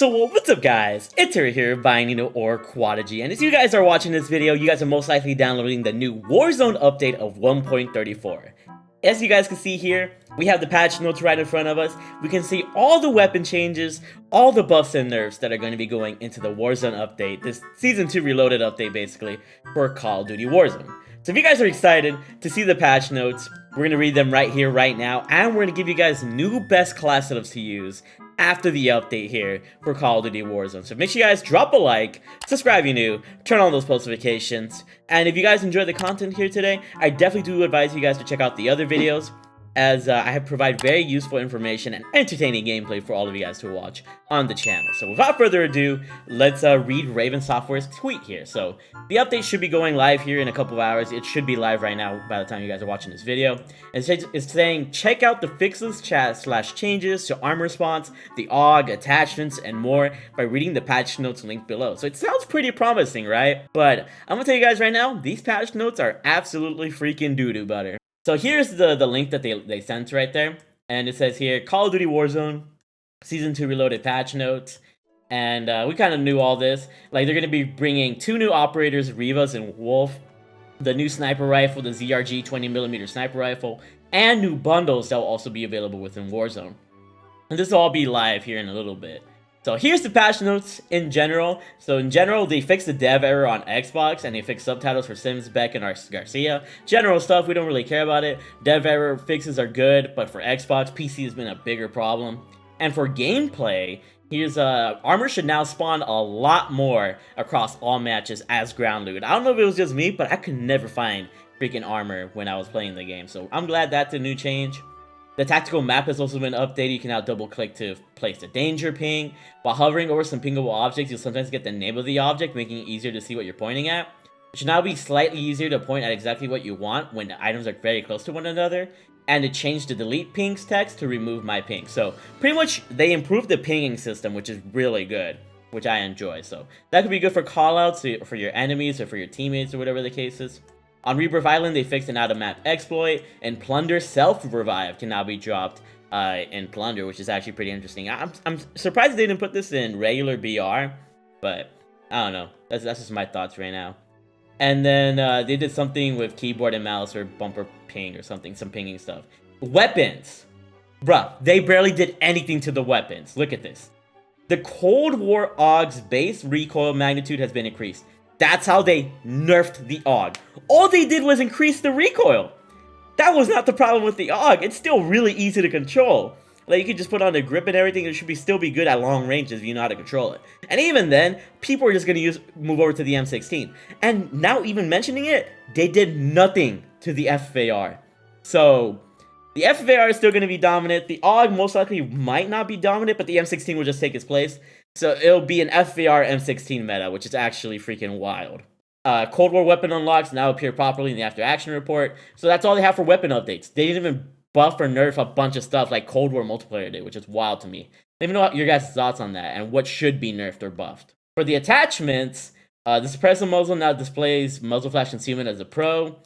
So what's up guys, it's here, Bayanino or Quadigy, and as you guys are watching this video, you guys are most likely downloading the new Warzone update of 1.34. As you guys can see here, we have the patch notes right in front of us. We can see all the weapon changes, all the buffs and nerfs that are going to be going into the Warzone update, this Season 2 Reloaded update basically, for Call of Duty Warzone. So if you guys are excited to see the patch notes, we're going to read them right here, right now, and we're going to give you guys new best class setups to use after the update here for Call of Duty Warzone. So make sure you guys drop a like, subscribe if you're new, turn on those post notifications, and if you guys enjoy the content here today, I definitely do advise you guys to check out the other videos, as I have provide very useful information and entertaining gameplay for all of you guys to watch on the channel. So without further ado, let's read Raven Software's tweet here. So the update should be going live here in a couple of hours. It should be live right now by the time you guys are watching this video. It's saying, check out the fixes changes to armor response, the AUG, attachments, and more by reading the patch notes link below. So it sounds pretty promising, right? But I'm gonna tell you guys right now, these patch notes are absolutely freaking doo-doo butter. So here's the link that they sent right there, and it says here, Call of Duty Warzone, Season 2 Reloaded patch notes, and we kind of knew all this. Like, they're going to be bringing 2 new operators, Rivas and Wolf, the new sniper rifle, the ZRG 20mm sniper rifle, and new bundles that will also be available within Warzone. And this will all be live here in a little bit. So here's the patch notes in general. So in general, they fixed the dev error on Xbox, and they fixed subtitles for Sims, Beck, and Garcia. General stuff, we don't really care about it. Dev error fixes are good, but for Xbox, PC has been a bigger problem. And for gameplay, here's armor should now spawn a lot more across all matches as ground loot. I don't know if it was just me, but I could never find freaking armor when I was playing the game. So I'm glad that's a new change. The tactical map has also been updated. You can now double click to place the danger ping. While hovering over some pingable objects, you'll sometimes get the name of the object, making it easier to see what you're pointing at. It should now be slightly easier to point at exactly what you want when the items are very close to one another. And it changed the delete pings text to remove my ping. So pretty much they improved the pinging system, which is really good, which I enjoy. So that could be good for callouts for your enemies or for your teammates or whatever the case is. On Rebirth Island, they fixed an out-of-map exploit, and Plunder Self-Revive can now be dropped in Plunder, which is actually pretty interesting. I'm surprised they didn't put this in regular BR, but I don't know. That's just my thoughts right now. And then they did something with keyboard and mouse or bumper ping or something, some pinging stuff. Weapons! Bruh, they barely did anything to the weapons. Look at this. The Cold War AUG's base recoil magnitude has been increased. That's how they nerfed the AUG. All they did was increase the recoil. That was not the problem with the AUG. It's still really easy to control. Like, you can just put on the grip and everything. It should still be good at long ranges if you know how to control it. And even then, people are just going to move over to the M16. And now, even mentioning it, they did nothing to the FFAR. So the FFAR is still going to be dominant. The AUG most likely might not be dominant, but the M16 will just take its place. So it'll be an FFAR M16 meta, which is actually freaking wild. Cold War weapon unlocks now appear properly in the after action report. So that's all they have for weapon updates. They didn't even buff or nerf a bunch of stuff like Cold War multiplayer did, which is wild to me. Let me know your guys' thoughts on that and what should be nerfed or buffed. For the attachments, the suppressor muzzle now displays muzzle flash concealment as a pro.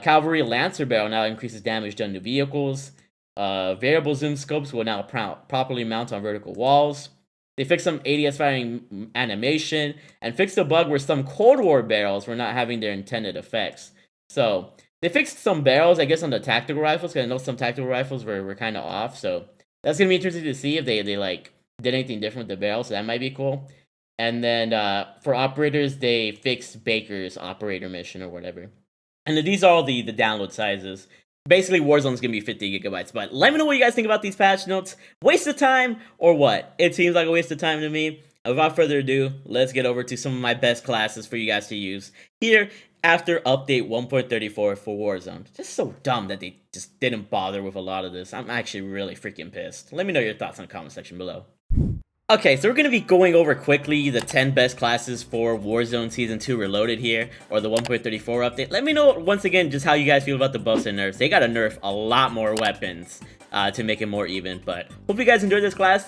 Cavalry Lancer barrel now increases damage done to vehicles. Variable zoom scopes will now properly mount on vertical walls. They fixed some ADS firing animation and fixed a bug where some Cold War barrels were not having their intended effects. So they fixed some barrels, I guess, on the tactical rifles, because I know some tactical rifles were kind of off. So that's going to be interesting to see if they like did anything different with the barrels. So that might be cool. And then for operators, they fixed Baker's operator mission or whatever. And then these are all the download sizes. Basically, Warzone's gonna be 50 gigabytes, but let me know what you guys think about these patch notes. Waste of time or what? It seems like a waste of time to me. Without further ado, let's get over to some of my best classes for you guys to use here after update 1.34 for Warzone. Just so dumb that they just didn't bother with a lot of this. I'm actually really freaking pissed. Let me know your thoughts in the comment section below. Okay, so we're going to be going over quickly the 10 best classes for Warzone Season 2 Reloaded here, or the 1.34 update. Let me know, once again, just how you guys feel about the buffs and nerfs. They got to nerf a lot more weapons to make it more even. But hope you guys enjoyed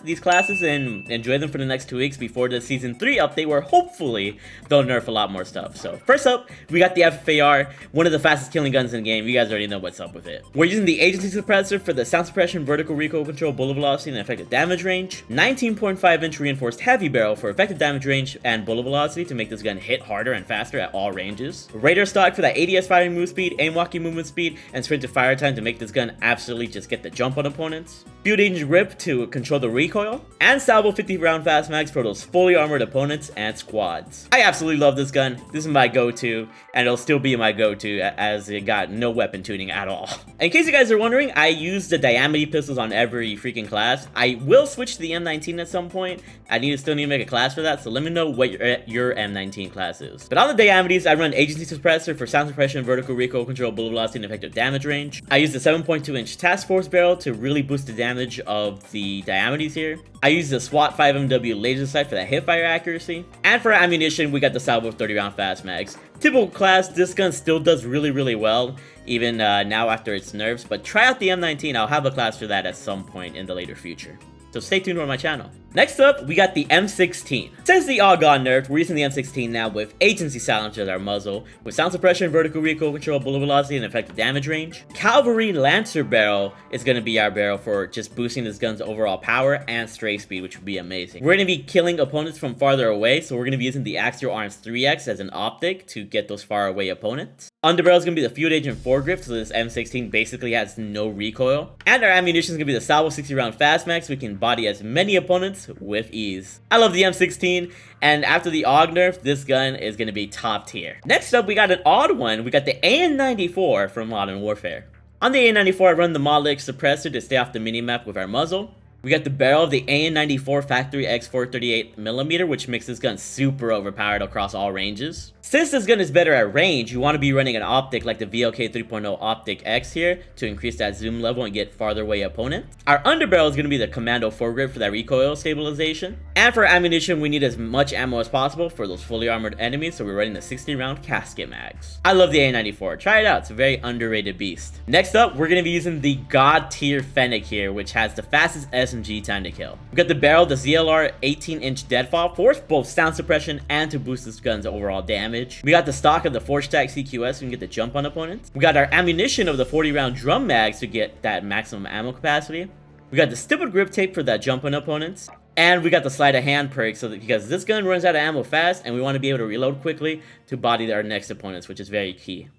these classes and enjoy them for the next 2 weeks before the Season 3 update, where hopefully they'll nerf a lot more stuff. So first up, we got the FAR, one of the fastest killing guns in the game. You guys already know what's up with it. We're using the agency suppressor for the sound suppression, vertical recoil control, bullet velocity, and effective damage range. 19.5-inch reinforced heavy barrel for effective damage range and bullet velocity to make this gun hit harder and faster at all ranges. Radar stock for that ADS firing move speed, aim walking movement speed, and sprint to fire time to make this gun absolutely just get the jump on opponents. Field agent grip to control the recoil, and salvo 50 round fast mags for those fully armored opponents and squads. I absolutely love this gun. This is my go-to, and it'll still be my go-to as it got no weapon tuning at all. In case you guys are wondering, I use the Diamity pistols on every freaking class. I will switch to the M19 at some point. I still need to make a class for that, so let me know what your M19 class is. But on the Diamities, I run agency suppressor for sound suppression, vertical recoil control, bullet velocity, and effective damage range. I use the 7.2-inch task force barrel to really boost the damage of the Diamities here. I use the SWAT 5MW laser sight for that hip fire accuracy. And for ammunition, we got the salvo 30 round fast mags. Typical class, this gun still does really well, even now after its nerfs, but try out the M19. I'll have a class for that at some point in the later future. So stay tuned on my channel. Next up, we got the M16. Since the AUG got nerfed, we're using the M16 now with agency silencer as our muzzle, with sound suppression, vertical recoil control, bullet velocity, and effective damage range. Cavalry Lancer barrel is going to be our barrel for just boosting this gun's overall power and stray speed, which would be amazing. We're going to be killing opponents from farther away, so we're going to be using the Axial Arms 3X as an optic to get those far away opponents. Underbarrel is going to be the Field Agent foregrip, so this M16 basically has no recoil. And our ammunition is going to be the salvo 60 round fast mag, so we can body as many opponents with ease. I love the M16, and after the AUG nerf, this gun is going to be top tier. Next up, we got an odd one. We got the AN94 from Modern Warfare. On the AN94, I run the Model X suppressor to stay off the minimap with our muzzle. We got the barrel of the AN94 Factory X438mm, which makes this gun super overpowered across all ranges. Since this gun is better at range, you want to be running an optic like the VLK 3.0 Optic X here to increase that zoom level and get farther away opponents. Our underbarrel is going to be the Commando foregrip for that recoil stabilization. And for ammunition, we need as much ammo as possible for those fully armored enemies, so we're running the 60 round casket mags. I love the AN94. Try it out. It's a very underrated beast. Next up, we're going to be using the God tier Fennec here, which has the fastest SMG time to kill. We got the barrel, the ZLR 18-inch deadfall for both sound suppression and to boost this gun's overall damage. We got the stock of the Forge Stack CQS, so we can get the jump on opponents. We got our ammunition of the 40 round drum mags to get that maximum ammo capacity. We got the stippled grip tape for that jump on opponents. And we got the sleight of hand perk, so that because this gun runs out of ammo fast and we want to be able to reload quickly to body our next opponents, which is very key.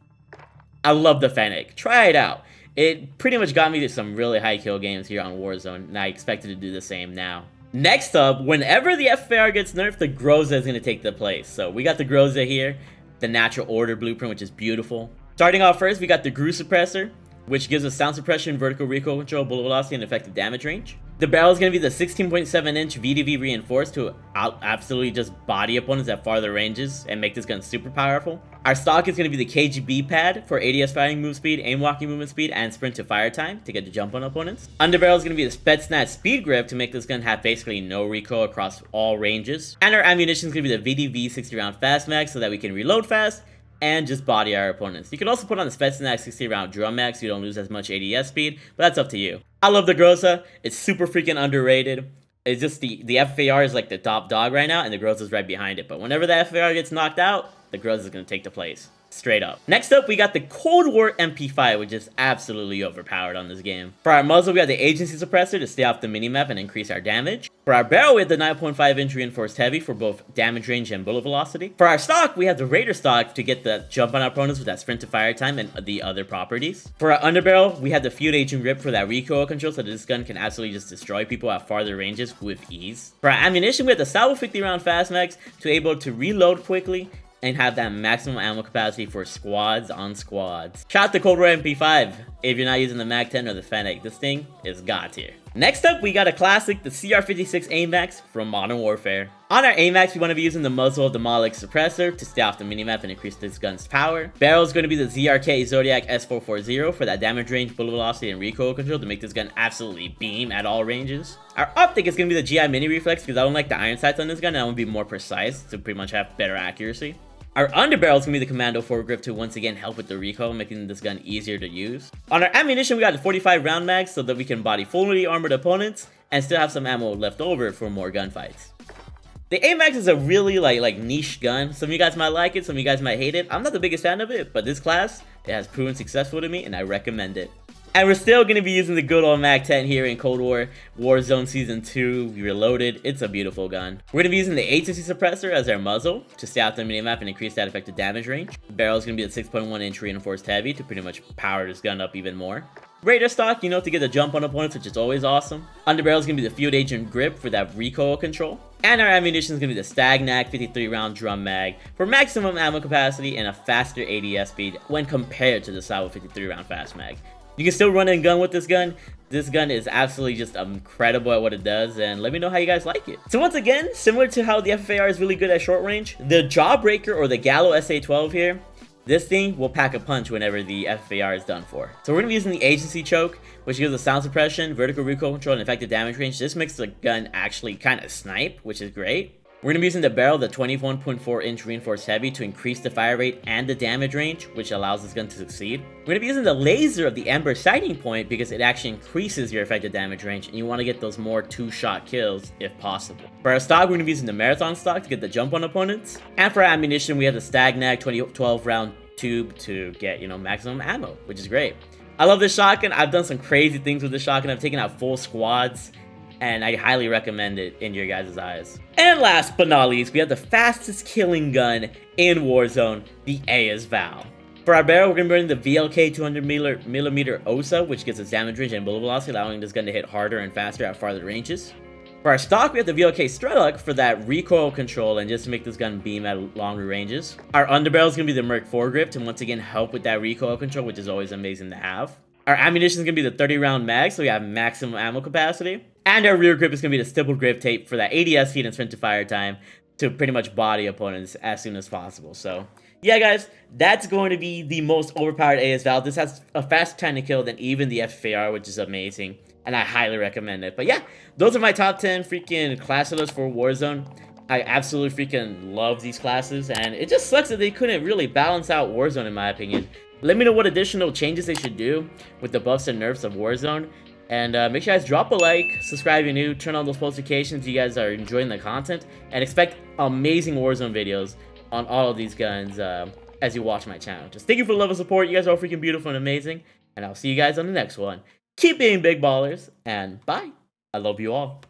I love the Fennec. Try it out. It pretty much got me to some really high kill games here on Warzone, and I expected to do the same now. Next up, whenever the FAR gets nerfed, the Groza is going to take the place. So we got the Groza here, the natural order blueprint, which is beautiful. Starting off first, we got the GRU suppressor, which gives us sound suppression, vertical recoil control, bullet velocity, and effective damage range. The barrel is going to be the 16.7-inch VDV reinforced to absolutely just body opponents at farther ranges and make this gun super powerful. Our stock is going to be the KGB pad for ADS firing move speed, aim walking movement speed, and sprint to fire time to get the jump on opponents. Underbarrel is going to be the Spetsnaz speed grip to make this gun have basically no recoil across all ranges. And our ammunition is going to be the VDV 60 round fast mag so that we can reload fast and just body our opponents. You can also put on the Spetsnaz 60 round drum mag so you don't lose as much ADS speed, but that's up to you. I love the Groza. It's super freaking underrated. It's just the FAR is like the top dog right now, and the Groza is right behind it. But whenever the FAR gets knocked out, the Groza is going to take the place. Straight up. Next up, we got the Cold War MP5, which is absolutely overpowered on this game. For our muzzle, we got the agency suppressor to stay off the minimap and increase our damage. For our barrel, we have the 9.5-inch reinforced heavy for both damage range and bullet velocity. For our stock, we have the Raider stock to get the jump on our opponents with that sprint to fire time and the other properties. For our underbarrel, we have the Field Agent grip for that recoil control so that this gun can absolutely just destroy people at farther ranges with ease. For our ammunition, we have the salvo 50 round fast mags to be able to reload quickly and have that maximum ammo capacity for squads on squads. Shout out to Cold War MP5 if you're not using the MAC-10 or the Fennec. This thing is God tier. Next up, we got a classic, the CR56 AMAX from Modern Warfare. On our AMAX, we want to be using the muzzle of the Model X suppressor to stay off the minimap and increase this gun's power. Barrel is going to be the ZRK Zodiac S440 for that damage range, bullet velocity, and recoil control to make this gun absolutely beam at all ranges. Our optic is going to be the GI Mini Reflex because I don't like the iron sights on this gun and I want to be more precise to pretty much have better accuracy. Our underbarrel is going to be the commando foregrip to once again help with the recoil, making this gun easier to use. On our ammunition, we got the 45 round mag so that we can body fully armored opponents and still have some ammo left over for more gunfights. The AMAX is a really like niche gun. Some of you guys might like it, some of you guys might hate it. I'm not the biggest fan of it, but this class, it has proven successful to me and I recommend it. And we're still going to be using the good old MAC-10 here in Cold War Warzone Season 2 Reloaded. It's a beautiful gun. We're going to be using the agency suppressor as our muzzle to stay out the minimap and increase that effective damage range. The barrel is going to be the 6.1 inch reinforced heavy to pretty much power this gun up even more. Radar stock, you know, to get the jump on opponents, which is always awesome. Underbarrel is going to be the field agent grip for that recoil control. And our ammunition is going to be the Stagnac 53 round drum mag for maximum ammo capacity and a faster ADS speed when compared to the Salvo 53 round fast mag. You can still run and gun with this gun. This gun is absolutely just incredible at what it does, and let me know how you guys like it. So once again, similar to how the FFAR is really good at short range, the Jawbreaker or the Gallo SA-12 here, this thing will pack a punch whenever the FFAR is done for. So we're going to be using the agency choke, which gives us sound suppression, vertical recoil control, and effective damage range. This makes the gun actually kind of snipe, which is great. We're going to be using the barrel, the 21.4 inch reinforced heavy to increase the fire rate and the damage range, which allows this gun to succeed. We're going to be using the laser of the Ember sighting point because it actually increases your effective damage range and you want to get those more 2-shot kills if possible. For our stock, we're going to be using the Marathon stock to get the jump on opponents. And for our ammunition, we have the Stagnac 2012 round tube to get, you know, maximum ammo, which is great. I love this shotgun. I've done some crazy things with this shotgun. I've taken out full squads, and I highly recommend it in your guys' eyes. And last but not least, we have the fastest killing gun in Warzone, the ASVAL. For our barrel, we're going to be running the VLK 200mm OSA, which gives us damage range and bullet velocity, allowing this gun to hit harder and faster at farther ranges. For our stock, we have the VLK Strelok for that recoil control and just to make this gun beam at longer ranges. Our underbarrel is going to be the Merc foregrip to once again help with that recoil control, which is always amazing to have. Our ammunition is going to be the 30 round mag, so we have maximum ammo capacity. And our rear grip is going to be the stippled grip tape for that ADS speed and sprint to fire time to pretty much body opponents as soon as possible. So yeah, guys, that's going to be the most overpowered ASVAL. This has a faster time to kill than even the FFAR, which is amazing. And I highly recommend it. But yeah, those are my top 10 freaking class lists for Warzone. I absolutely freaking love these classes. And it just sucks that they couldn't really balance out Warzone in my opinion. Let me know what additional changes they should do with the buffs and nerfs of Warzone. And make sure you guys drop a like, subscribe if you're new, turn on those notifications if you guys are enjoying the content. And expect amazing Warzone videos on all of these guns as you watch my channel. Just thank you for the love and support. You guys are all freaking beautiful and amazing. And I'll see you guys on the next one. Keep being big ballers, and bye. I love you all.